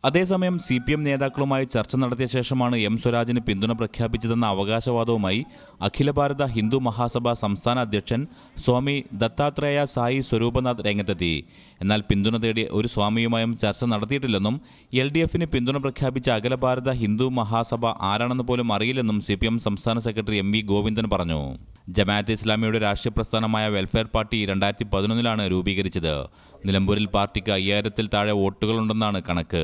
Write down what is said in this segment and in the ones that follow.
അതേസമയം CPM നേതാക്കളുമായി ചർച്ച നടത്തിയ ശേഷമാണ് എം സ്വരാജിന് പിന്തുണ പ്രഖ്യാപിച്ചതെന്ന അവകാശവാദവുമായി അഖില ഭാരത ഹിന്ദു മഹാസഭ സംസ്ഥാന അധ്യക്ഷൻ സ്വാമി ദത്താത്രേയ സായി സ്വരൂപനാഥ് രംഗത്തെത്തി. എന്നാൽ പിന്തുണ തേടി ഒരു സ്വാമിയുമായും ചർച്ച നടത്തിയിട്ടില്ലെന്നും LDFന് പിന്തുണ പ്രഖ്യാപിച്ച അഖില ഭാരത ഹിന്ദു മഹാസഭ ആരാണെന്ന് പോലും അറിയില്ലെന്നും CPM സംസ്ഥാന സെക്രട്ടറി MV ഗോവിന്ദൻ പറഞ്ഞു. ജമാഅത്തെ ഇസ്ലാമിയുടെ രാഷ്ട്രീയ പ്രസ്ഥാനമായ വെൽഫെയർ പാർട്ടി 2011 രൂപീകരിച്ചത്. നിലമ്പൂരിൽ പാർട്ടിക്ക് 5000-ൽ താഴെ വോട്ടുകളുണ്ടെന്നാണ് കണക്ക്.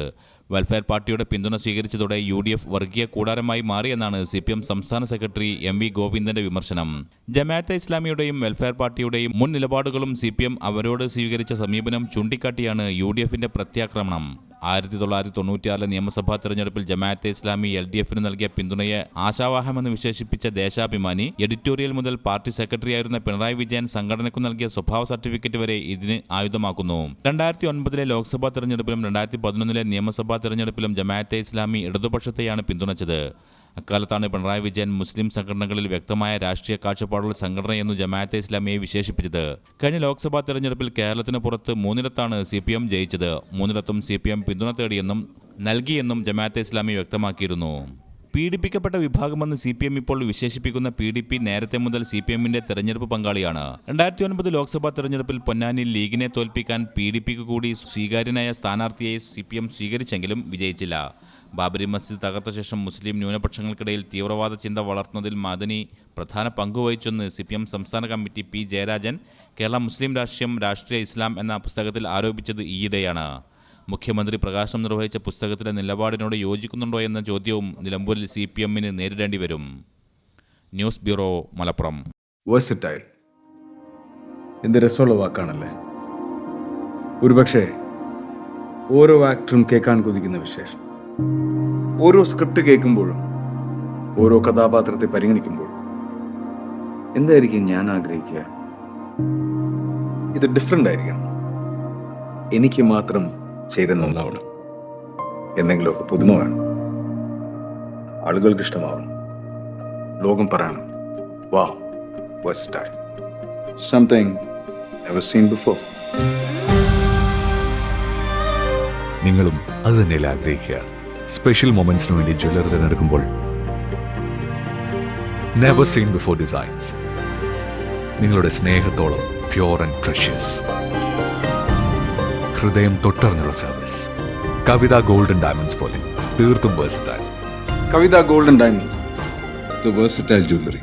വെൽഫെയർ പാർട്ടിയുടെ പിന്തുണ സ്വീകരിച്ചതോടെ UDF വർഗീയ കൂടാരമായി മാറിയെന്നാണ് CPM സംസ്ഥാന സെക്രട്ടറി MV ഗോവിന്ദന്റെ വിമർശനം. ജമാഅത്തെ ഇസ്ലാമിയുടെയും വെൽഫെയർ പാർട്ടിയുടെയും മുൻ നിലപാടുകളും CPM അവരോട് സ്വീകരിച്ച സമീപനം ചൂണ്ടിക്കാട്ടിയാണ് UDFന്റെ പ്രത്യാക്രമണം. 1996 നിയമസഭാ തെരഞ്ഞെടുപ്പിൽ ജമാഅത്തെ ഇസ്ലാമി LDFന് നൽകിയ പിന്തുണയെ ആശാവാഹമെന്ന് വിശേഷിപ്പിച്ച ദേശാഭിമാനി എഡിറ്റോറിയൽ മുതൽ പാർട്ടി സെക്രട്ടറിയായിരുന്ന പിണറായി വിജയൻ സംഘടനയ്ക്കു നൽകിയ സ്വഭാവ സർട്ടിഫിക്കറ്റ് വരെ ഇതിന് ആയുധമാക്കുന്നു. 2009 ലോക്സഭാ തെരഞ്ഞെടുപ്പിലും 2011 നിയമസഭാ തെരഞ്ഞെടുപ്പിലും ജമാഅത്തെ ഇസ്ലാമി ഇടതുപക്ഷത്തെയാണ് പിന്തുണച്ചത്. അക്കാലത്താണ് പിണറായി വിജയൻ മുസ്ലിം സംഘടനകളിൽ വ്യക്തമായ രാഷ്ട്രീയ കാഴ്ചപ്പാടുള്ള സംഘടനയെന്നു ജമാഅത്തെ ഇസ്ലാമിയെ വിശേഷിപ്പിച്ചത്. കഴിഞ്ഞ ലോക്സഭാ തെരഞ്ഞെടുപ്പിൽ കേരളത്തിന് പുറത്ത് 3 CPM ജയിച്ചത്. 3 CPM പിന്തുണ തേടിയെന്നും നൽകിയെന്നും ജമാഅത്തെ ഇസ്ലാമി വ്യക്തമാക്കിയിരുന്നു. പീഡിപ്പിക്കപ്പെട്ട വിഭാഗമെന്ന് CPM ഇപ്പോൾ വിശേഷിപ്പിക്കുന്ന PDP നേരത്തെ മുതൽ CPMന്റെ തെരഞ്ഞെടുപ്പ് പങ്കാളിയാണ്. 2009 ലോക്സഭാ തെരഞ്ഞെടുപ്പിൽ പൊന്നാനിയിൽ ലീഗിനെ തോൽപ്പിക്കാൻ PDPക്ക് കൂടി സ്വീകാര്യനായ സ്ഥാനാർത്ഥിയെ CPM സ്വീകരിച്ചെങ്കിലും വിജയിച്ചില്ല. ബാബരി മസ്ജിദ് തകർത്ത ശേഷം മുസ്ലിം ന്യൂനപക്ഷങ്ങൾക്കിടയിൽ തീവ്രവാദ ചിന്ത വളർത്തുന്നതിൽ മദനി പ്രധാന പങ്കുവഹിച്ചെന്ന് CPM സംസ്ഥാന കമ്മിറ്റി P ജയരാജൻ കേരള മുസ്ലിം രാഷ്ട്രീയം രാഷ്ട്രീയ ഇസ്ലാം എന്ന പുസ്തകത്തിൽ ആരോപിച്ചത് ഈയിടെയാണ്. മുഖ്യമന്ത്രി പ്രകാശനം നിർവഹിച്ച പുസ്തകത്തിലെ നിലപാടിനോട് യോജിക്കുന്നുണ്ടോ എന്ന ചോദ്യവും നിലമ്പൂരിൽ CPMന് നേരിടേണ്ടി വരും. News bureau, Malappuram. വേഴ്സറ്റൈൽ എന്ത് രസമുള്ള വാക്കാണല്ലേ. ഒരുപക്ഷെ ഓരോ ആക്ടറും കേൾക്കാൻ കൊതിക്കുന്ന വിശേഷം. ഓരോ സ്ക്രിപ്റ്റ് കേൾക്കുമ്പോഴും ഓരോ കഥാപാത്രത്തെ പരിഗണിക്കുമ്പോഴും എന്തായിരിക്കും ഞാൻ ആഗ്രഹിക്കുക? ഇത് ഡിഫറെൻ്റ് ആയിരിക്കണം, എനിക്ക് മാത്രം ചേരുന്ന ഒന്നാവണം, എന്തെങ്കിലുമൊക്കെ പുതുമ വേണം, ആളുകൾക്ക് ഇഷ്ടമാവണം, ലോകം പറയണം വാ versatile, something never seen before. നിങ്ങളും അത് തന്നെയല്ലേ ആഗ്രഹിക്കുക? സ്പെഷ്യൽ മൊമെന്റ്സിന് വേണ്ടി ജ്വല്ലറി തിരഞ്ഞെടുക്കുമ്പോൾ നെവർ സീൻ ബിഫോർ ഡിസൈൻസ്, നിങ്ങളുടെ സ്നേഹത്തോളം പ്യോർ ആൻഡ് പ്രഷ്യസ്, ഹൃദയം തൊട്ടറിഞ്ഞുള്ള സർവീസ്. കവിത ഗോൾഡൻ ഡയമണ്ട്സ് പോലെ തീർത്തും versatile. Kavitha golden diamonds, the versatile jewellery.